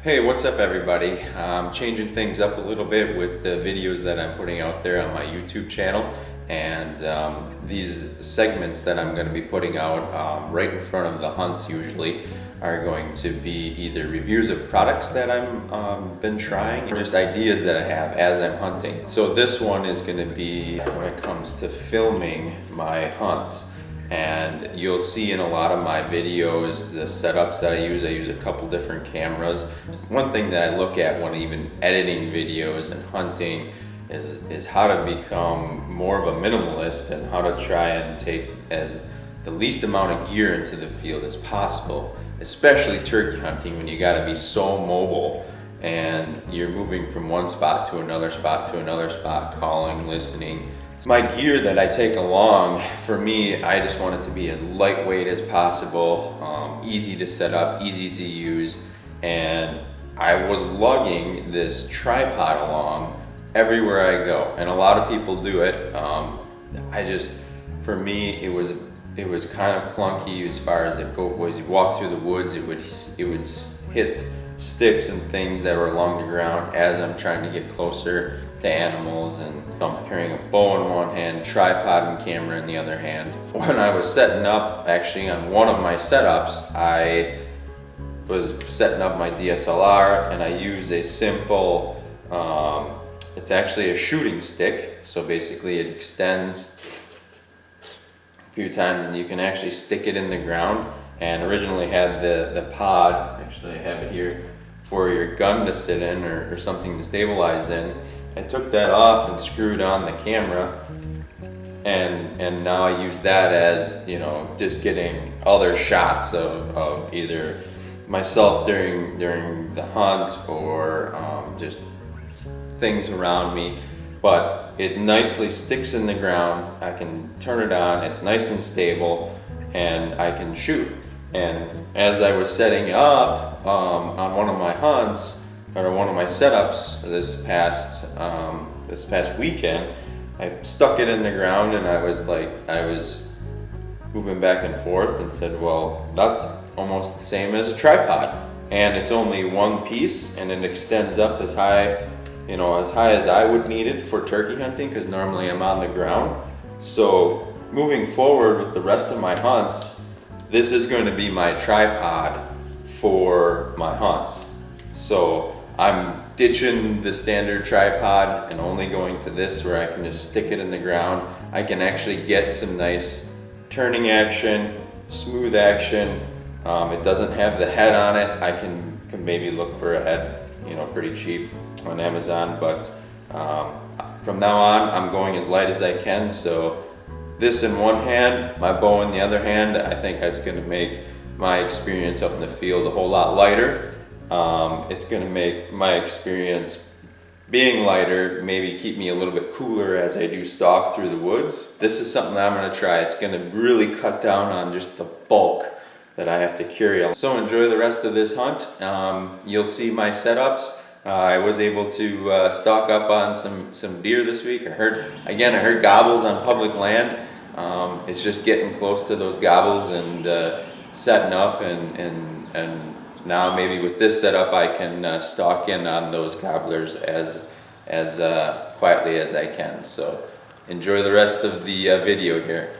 Hey, what's up everybody? I'm changing things up a little bit with the videos that I'm putting out there on my YouTube channel, and these segments that I'm going to be putting out right in front of the hunts usually are going to be either reviews of products that I'm been trying or just ideas that I have as I'm hunting. So this one is going to be when it comes to filming my hunts. And you'll see in a lot of my videos the setups that I use a couple different cameras. One thing that I look at when even editing videos and hunting is how to become more of a minimalist and how to try and take as the least amount of gear into the field as possible, especially turkey hunting when you got to be so mobile and you're moving from one spot to another spot to another spot, calling, listening. My gear that I take along, for me, I just want it to be as lightweight as possible, easy to set up, easy to use, and I was lugging this tripod along everywhere I go, and a lot of people do it. For me, it was kind of clunky as far as it goes. You walk through the woods, it would hit sticks and things that were along the ground as I'm trying to get closer to animals, and I'm carrying a bow in one hand, tripod and camera in the other hand. When I was setting up, actually on one of my setups, I was setting up my DSLR and I use a simple, it's actually a shooting stick. So basically it extends a few times and you can actually stick it in the ground, and originally had the pod, actually I have it here, for your gun to sit in or something to stabilize in. I took that off and screwed on the camera, and now I use that as, you know, just getting other shots of either myself during the hunt or just things around me. But it nicely sticks in the ground. I can turn it on, it's nice and stable, and I can shoot. And as I was setting up on one of my hunts, or one of my setups this past weekend, I stuck it in the ground and I was moving back and forth and said, well, that's almost the same as a tripod, and it's only one piece and it extends up as high, you know, as high as I would need it for turkey hunting, because normally I'm on the ground. So moving forward with the rest of my hunts, this is going to be my tripod for my hunts. So I'm ditching the standard tripod and only going to this where I can just stick it in the ground. I can actually get some nice turning action, smooth action. It doesn't have the head on it. I can maybe look for a head, you know, pretty cheap on Amazon, but from now on I'm going as light as I can. So this in one hand, my bow in the other hand, I think that's going to make my experience up in the field a whole lot lighter. It's going to make my experience being lighter, maybe keep me a little bit cooler as I do stalk through the woods. This is something that I'm going to try. It's going to really cut down on just the bulk that I have to carry. So enjoy the rest of this hunt. You'll see my setups. I was able to stock up on some deer this week. I heard gobbles on public land. It's just getting close to those gobbles and setting up, and now maybe with this setup I can stalk in on those gobblers as quietly as I can. So enjoy the rest of the video here.